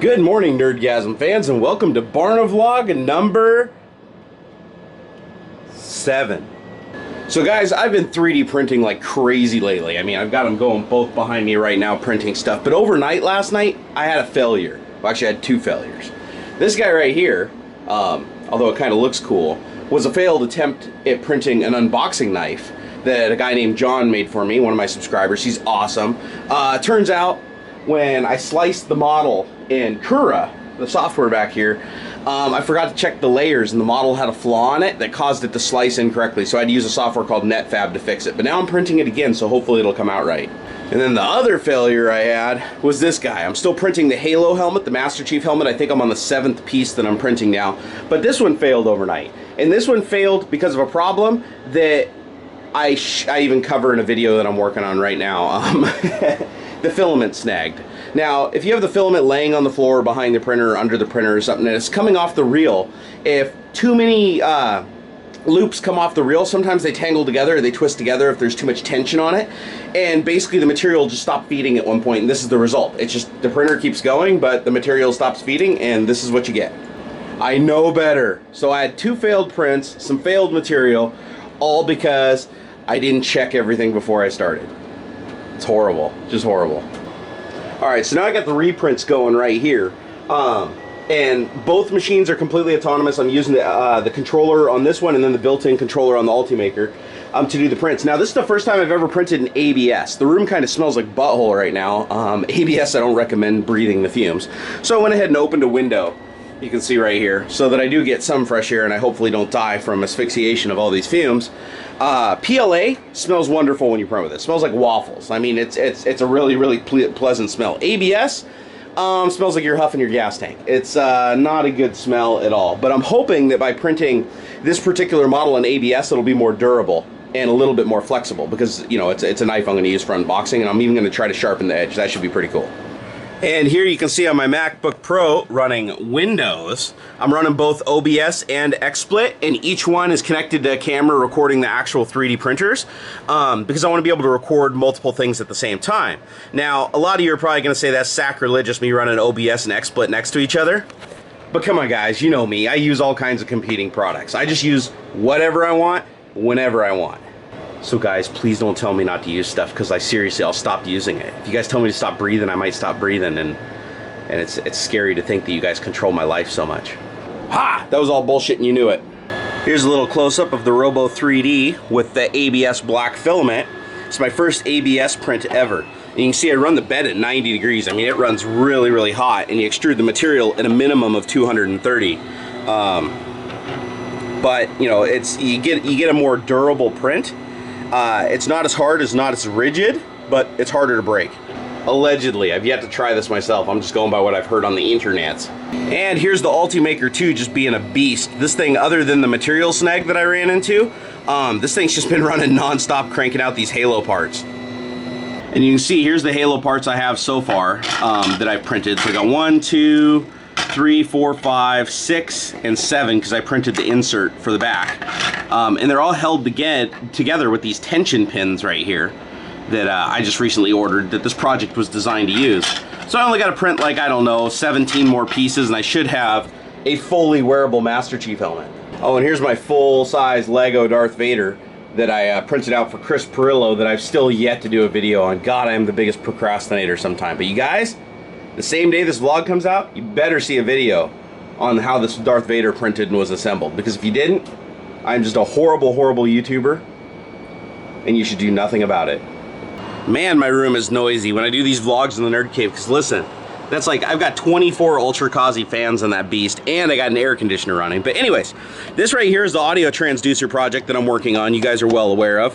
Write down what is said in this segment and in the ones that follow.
Good morning, Nerdgasm fans, and welcome to BarnaVlog number 7. So guys, I've been 3D printing like crazy lately. I mean, I've got them going both behind me right now printing stuff. But overnight last night, I had a failure. Well, actually, I had 2 failures. This guy right here, although it kind of looks cool, was a failed attempt at printing an unboxing knife that a guy named John made for me, one of my subscribers. He's awesome. Turns out, when I sliced the model in Cura, the software back here, I forgot to check the layers, and the model had a flaw on it that caused it to slice incorrectly, so I had to use a software called NetFab to fix it. But now I'm printing it again, so hopefully it'll come out right. And then the other failure I had was this guy. I'm still printing the Halo helmet, the Master Chief helmet. I think I'm on the 7th piece that I'm printing now. But this one failed overnight. And this one failed because of a problem that I even cover in a video that I'm working on right now. The filament snagged. Now, if you have the filament laying on the floor behind the printer or under the printer or something, and it's coming off the reel, if too many loops come off the reel, sometimes they tangle together or they twist together if there's too much tension on it, and basically the material just stopped feeding at one point, and this is the result. It's just the printer keeps going, but the material stops feeding, and this is what you get. I know better. So I had 2 failed prints, some failed material, all because I didn't check everything before I started. It's horrible, just horrible. Alright, so now I got the reprints going right here. And both machines are completely autonomous. I'm using the controller on this one and then the built-in controller on the Ultimaker to do the prints. Now, this is the first time I've ever printed in ABS. The room kind of smells like butthole right now. ABS, I don't recommend breathing the fumes. So I went ahead and opened a window, you can see right here, so that I do get some fresh air and I hopefully don't die from asphyxiation of all these fumes. PLA smells wonderful when you print with it. It smells like waffles. I mean, it's a really pleasant smell. ABS smells like you're huffing your gas tank. It's not a good smell at all. But I'm hoping that by printing this particular model in ABS, it'll be more durable and a little bit more flexible, because you know it's a knife I'm going to use for unboxing, and I'm even going to try to sharpen the edge. That should be pretty cool. And here you can see on my MacBook Pro running Windows. I'm running both OBS and XSplit, and each one is connected to a camera recording the actual 3D printers, because I want to be able to record multiple things at the same time. Now, a lot of you are probably going to say that's sacrilegious, me running OBS and XSplit next to each other. But come on guys, you know me. I use all kinds of competing products. I just use whatever I want, whenever I want. So guys, please don't tell me not to use stuff, because I'll stop using it. If you guys tell me to stop breathing, I might stop breathing, and it's scary to think that you guys control my life so much. Ha! That was all bullshit and you knew it. Here's a little close-up of the Robo 3D with the ABS black filament. It's my first ABS print ever. And you can see I run the bed at 90 degrees. I mean, it runs really hot, and you extrude the material at a minimum of 230. But you know, you get a more durable print. It's not as hard, it's not as rigid, but it's harder to break. Allegedly. I've yet to try this myself. I'm just going by what I've heard on the internets. And here's the Ultimaker 2 just being a beast. This thing, other than the material snag that I ran into, this thing's just been running non-stop, cranking out these Halo parts. And you can see, here's the Halo parts I have so far that I've printed. So I got 1, 2, 3, 4, 5, 6, and 7, because I printed the insert for the back. And they're all held together with these tension pins right here that I just recently ordered, that this project was designed to use. So I only got to print, like, I don't know, 17 more pieces, and I should have a fully wearable Master Chief helmet. Oh, and here's my full-size Lego Darth Vader that I printed out for Chris Perillo that I've still yet to do a video on. God, I am the biggest procrastinator sometime. But you guys, the same day this vlog comes out, you better see a video on how this Darth Vader printed and was assembled. Because if you didn't, I'm just a horrible YouTuber, and you should do nothing about it. Man, my room is noisy when I do these vlogs in the Nerd Cave, because listen, that's like, I've got 24 Ultra Kazi fans on that beast, and I got an air conditioner running. But anyways, this right here is the audio transducer project that I'm working on, you guys are well aware of.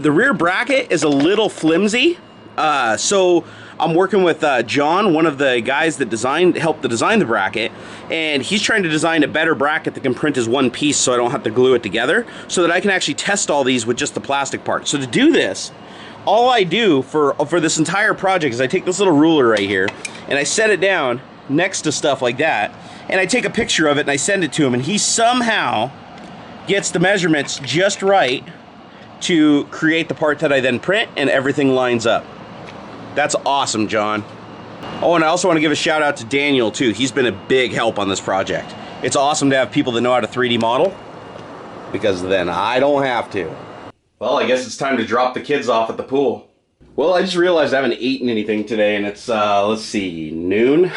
The rear bracket is a little flimsy, so I'm working with John, one of the guys that helped to design the bracket, and he's trying to design a better bracket that can print as one piece so I don't have to glue it together, so that I can actually test all these with just the plastic part. So to do this, all I do for this entire project is I take this little ruler right here, and I set it down next to stuff like that, and I take a picture of it and I send it to him, and he somehow gets the measurements just right to create the part that I then print, and everything lines up. That's awesome, John. Oh, and I also want to give a shout out to Daniel too. He's been a big help on this project. It's awesome to have people that know how to 3D model, because then I don't have to. Well, I guess it's time to drop the kids off at the pool. Well, I just realized I haven't eaten anything today, and it's, let's see, noon?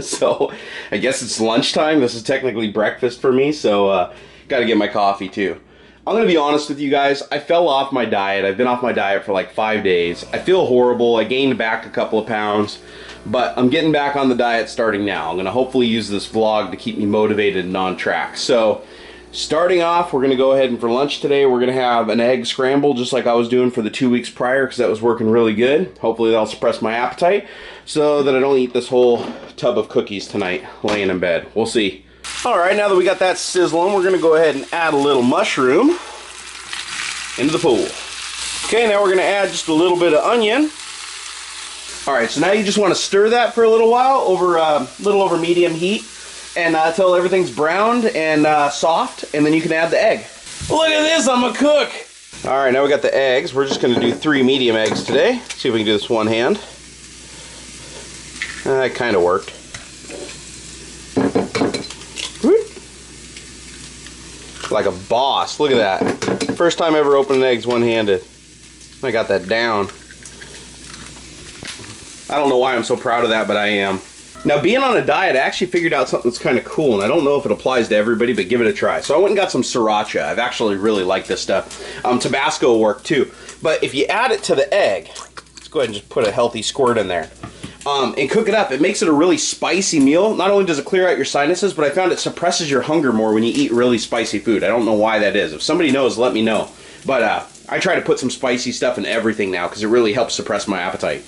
So, I guess it's lunchtime. This is technically breakfast for me, so gotta get my coffee too. I'm gonna be honest with you guys, I fell off my diet. I've been off my diet for like 5 days. I feel horrible. I gained back a couple of pounds, but I'm getting back on the diet starting now. I'm gonna hopefully use this vlog to keep me motivated and on track. So, starting off, we're gonna go ahead and for lunch today, we're gonna have an egg scramble just like I was doing for the 2 weeks prior, because that was working really good. Hopefully that'll suppress my appetite so that I don't eat this whole tub of cookies tonight laying in bed. We'll see. Alright, now that we got that sizzling, we're gonna go ahead and add a little mushroom into the pool. Okay, now we're gonna add just a little bit of onion. Alright, so now you just want to stir that for a little while, over little over medium heat, and until everything's browned and soft, and then you can add the egg. Look at this, I'm a cook! Alright, now we got the eggs. We're just gonna do 3 medium eggs today. See if we can do this one hand. That kind of worked. Like a boss. Look at that. First time ever opening eggs one-handed. I got that down. I don't know why I'm so proud of that, but I am. Now, being on a diet, I actually figured out something that's kind of cool, and I don't know if it applies to everybody, but give it a try. So I went and got some sriracha. I've actually really liked this stuff. Tabasco will work too. But if you add it to the egg, let's go ahead and just put a healthy squirt in there. And cook it up. It makes it a really spicy meal. Not only does it clear out your sinuses, but I found it suppresses your hunger more when you eat really spicy food. I don't know why that is. If somebody knows, let me know. But I try to put some spicy stuff in everything now because it really helps suppress my appetite.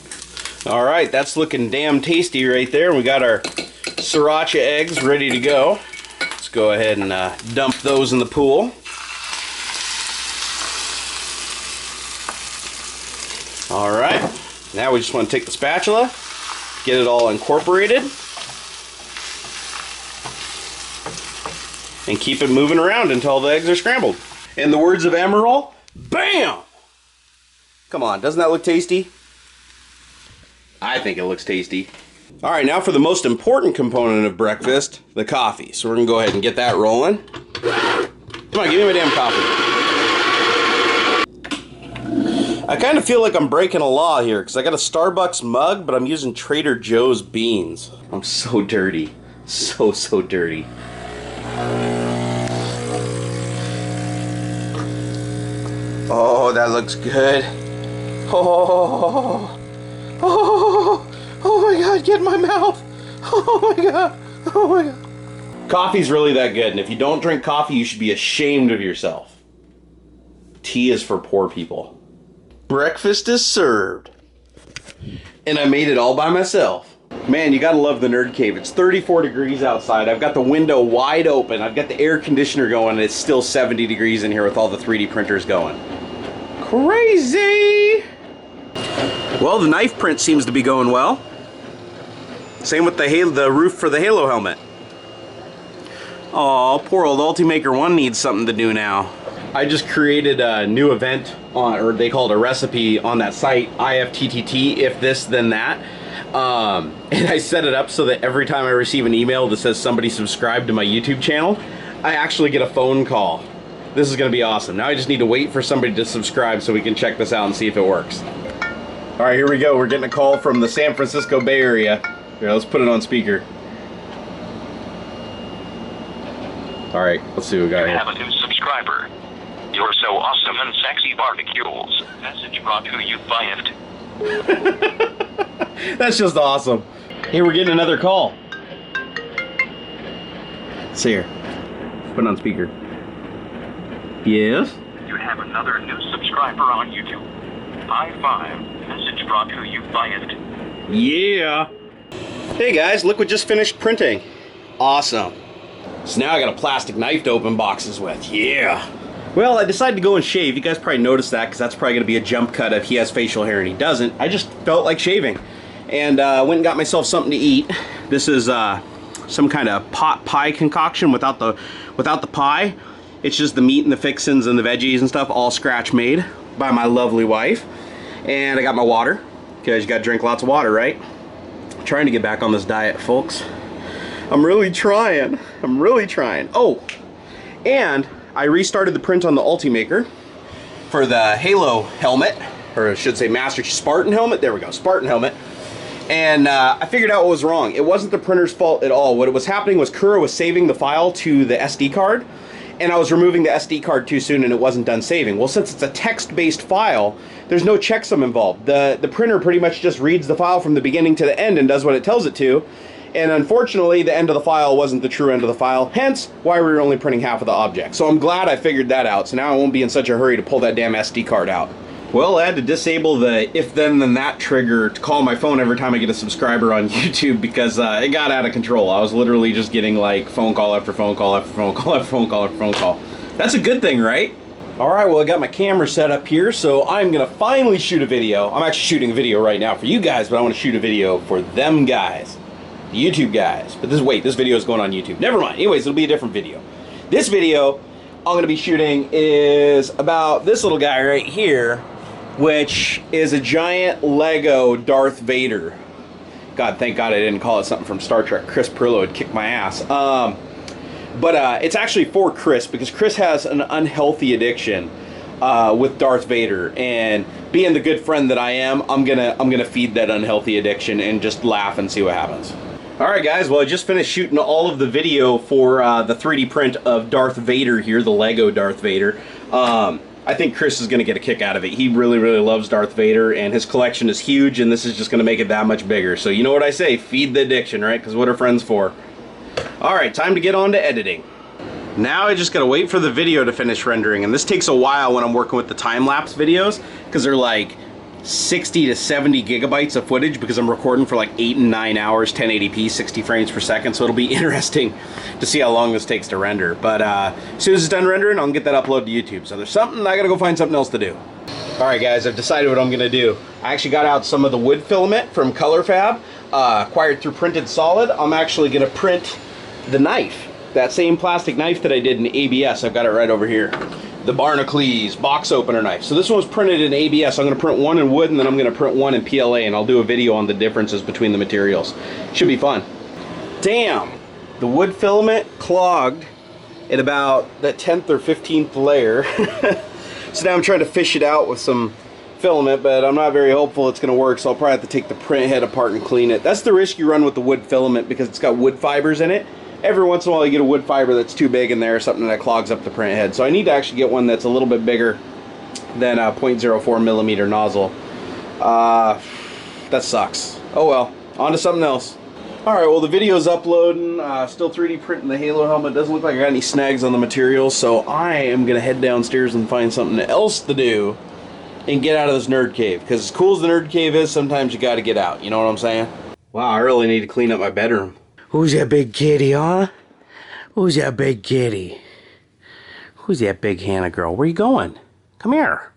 Alright, that's looking damn tasty right there. We got our sriracha eggs ready to go. Let's go ahead and dump those in the pool. Alright, now we just want to take the spatula, get it all incorporated, and keep it moving around until the eggs are scrambled. In the words of Emerald, BAM! Come on, doesn't that look tasty? I think it looks tasty. Alright, now for the most important component of breakfast, the coffee. So we're going to go ahead and get that rolling. Come on, give me my damn coffee. I kind of feel like I'm breaking a law here, because I got a Starbucks mug, but I'm using Trader Joe's beans. I'm so dirty. So dirty. Oh, that looks good. Oh my god, get in my mouth. Oh my god. Oh my god. Coffee's really that good, and if you don't drink coffee, you should be ashamed of yourself. Tea is for poor people. Breakfast is served. And I made it all by myself. Man, you gotta love the Nerd Cave. It's 34 degrees outside. I've got the window wide open. I've got the air conditioner going, and it's still 70 degrees in here with all the 3D printers going. Crazy! Well, the knife print seems to be going well. Same with the roof for the Halo helmet. Aw, poor old Ultimaker 1 needs something to do now. I just created a new event on, or they call it a recipe on that site, IFTTT, if this then that. And I set it up so that every time I receive an email that says somebody subscribed to my YouTube channel, I actually get a phone call. This is gonna be awesome. Now I just need to wait for somebody to subscribe so we can check this out and see if it works. All right, here we go. We're getting a call from the San Francisco Bay Area. Here, let's put it on speaker. All right, let's see what we got here. You have a new subscriber. You're so awesome and sexy, Barnacules. Message brought to you by it. That's just awesome. Hey, we're getting another call. Let's see here. Put it on speaker. Yes? You have another new subscriber on YouTube. High five. Message brought to you by it. Yeah. Hey guys, look what just finished printing. Awesome. So now I got a plastic knife to open boxes with. Yeah. Well, I decided to go and shave. You guys probably noticed that because that's probably going to be a jump cut if he has facial hair and he doesn't. I just felt like shaving. And went and got myself something to eat. This is some kind of pot pie concoction without the pie. It's just the meat and the fixins and the veggies and stuff all scratch made by my lovely wife. And I got my water, because you got to drink lots of water, right? trying to get back on this diet, folks. I'm really trying. I'm really trying. Oh, and I restarted the print on the Ultimaker for the Halo helmet, or I should say Master Spartan helmet. There we go, Spartan helmet. And I figured out what was wrong. It wasn't the printer's fault at all. What was happening was Kura was saving the file to the SD card, and I was removing the SD card too soon and it wasn't done saving. Well, since it's a text-based file, there's no checksum involved. The printer pretty much just reads the file from the beginning to the end and does what it tells it to. And unfortunately, the end of the file wasn't the true end of the file, hence why we were only printing half of the object. So I'm glad I figured that out, so now I won't be in such a hurry to pull that damn SD card out. Well, I had to disable the if then then that trigger to call my phone every time I get a subscriber on YouTube because it got out of control. I was literally just getting like phone call after phone call after phone call after phone call after phone call. That's a good thing, right? Alright, well I got my camera set up here, so I'm gonna finally shoot a video. I'm actually shooting a video right now for you guys, but I want to shoot a video for them guys. The YouTube guys. But this video is going on YouTube. Never mind. Anyways, it'll be a different video. This video I'm gonna be shooting is about this little guy right here, which is a giant Lego Darth Vader. God, thank God I didn't call it something from Star Trek. Chris Perillo would kick my ass. But it's actually for Chris, because Chris has an unhealthy addiction with Darth Vader, and being the good friend that I am, I'm gonna feed that unhealthy addiction and just laugh and see what happens. Alright guys, well I just finished shooting all of the video for the 3D print of Darth Vader here, the Lego Darth Vader. I think Chris is going to get a kick out of it. He really, really loves Darth Vader, and his collection is huge, and this is just going to make it that much bigger. So you know what I say, feed the addiction, right? Because what are friends for? Alright, time to get on to editing. Now I just got to wait for the video to finish rendering, and this takes a while when I'm working with the time-lapse videos, because they're like 60 to 70 gigabytes of footage, because I'm recording for like 8 and 9 hours, 1080p, 60 frames per second, so it'll be interesting to see how long this takes to render. But as soon as it's done rendering, I'll get that uploaded to YouTube. So there's something, I gotta go find something else to do. Alright guys, I've decided what I'm gonna do. I actually got out some of the wood filament from ColorFab, acquired through Printed Solid. I'm actually gonna print the knife, that same plastic knife that I did in ABS. I've got it right over here. The Barnacules box opener knife. So this one was printed in ABS. I'm going to print one in wood, and then I'm going to print one in PLA, and I'll do a video on the differences between the materials. Should be fun. Damn! The wood filament clogged at about the 10th or 15th layer. So now I'm trying to fish it out with some filament, but I'm not very hopeful it's going to work, so I'll probably have to take the print head apart and clean it. That's the risk you run with the wood filament, because it's got wood fibers in it. Every once in a while you get a wood fiber that's too big in there, or something that clogs up the print head. So I need to actually get one that's a little bit bigger than a 0.04 millimeter nozzle. That sucks. Oh well, on to something else. Alright, well the video's uploading, still 3D printing the Halo helmet. Doesn't look like I got any snags on the material, so I am going to head downstairs and find something else to do and get out of this nerd cave. Because as cool as the nerd cave is, sometimes you got to get out, you know what I'm saying? Wow, I really need to clean up my bedroom. Who's that big kitty, huh? Who's that big kitty? Who's that big Hannah girl? Where you going? Come here.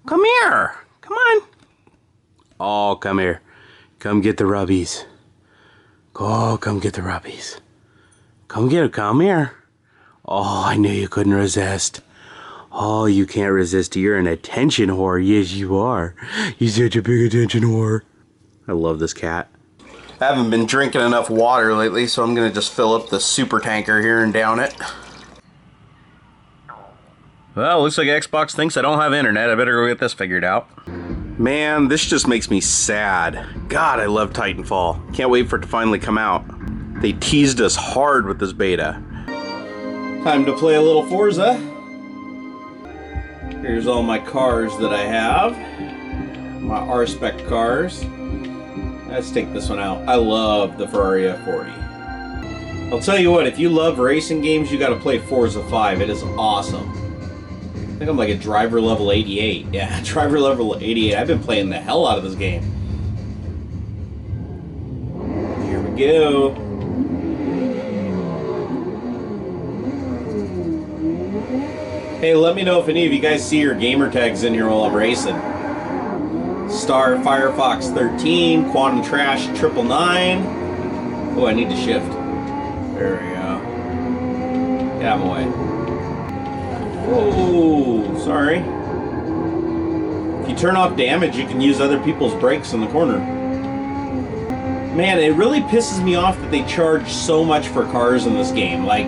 Come here. Come on. Oh, come here. Come get the rubbies. Oh, come get the rubbies. Come get it. Come here. Oh, I knew you couldn't resist. Oh, you can't resist. You're an attention whore. Yes, you are. You're such a big attention whore. I love this cat. I haven't been drinking enough water lately, so I'm going to just fill up the super tanker here and down it. Well, looks like Xbox thinks I don't have internet. I better go get this figured out. Man, this just makes me sad. God, I love Titanfall. Can't wait for it to finally come out. They teased us hard with this beta. Time to play a little Forza. Here's all my cars that I have. My R-Spec cars. Let's take this one out. I love the Ferrari F40. I'll tell you what, if you love racing games, you gotta play Forza 5. It is awesome. I think I'm like a driver level 88. Yeah, driver level 88. I've been playing the hell out of this game. Here we go. Hey, let me know if any of you guys see your gamer tags in here while I'm racing. Star Firefox 13, Quantum Trash 999. Oh, I need to shift. There we go. Get out of my way. Oh, sorry. If you turn off damage, you can use other people's brakes in the corner. Man, it really pisses me off that they charge so much for cars in this game. Like,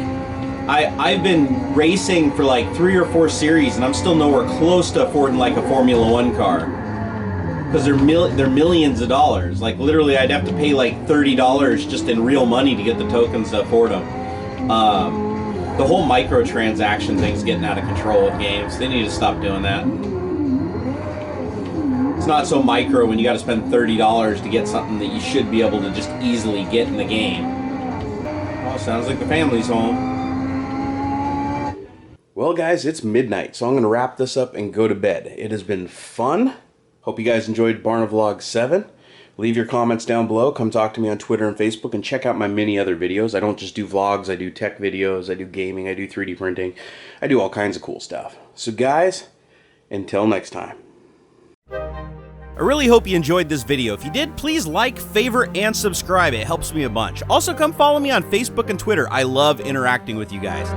I've been racing for like 3 or 4 series, and I'm still nowhere close to affording like a Formula 1 car. Because they're millions of dollars. Like, literally, I'd have to pay like $30 just in real money to get the tokens to afford them. The whole microtransaction thing's getting out of control with games. They need to stop doing that. It's not so micro when you got to spend $30 to get something that you should be able to just easily get in the game. Oh, sounds like the family's home. Well, guys, it's midnight, so I'm going to wrap this up and go to bed. It has been fun. Hope you guys enjoyed BarnaVlog 7. Leave your comments down below. Come talk to me on Twitter and Facebook, and check out my many other videos. I don't just do vlogs. I do tech videos. I do gaming. I do 3D printing. I do all kinds of cool stuff. So, guys, until next time. I really hope you enjoyed this video. If you did, please like, favorite, and subscribe. It helps me a bunch. Also, come follow me on Facebook and Twitter. I love interacting with you guys.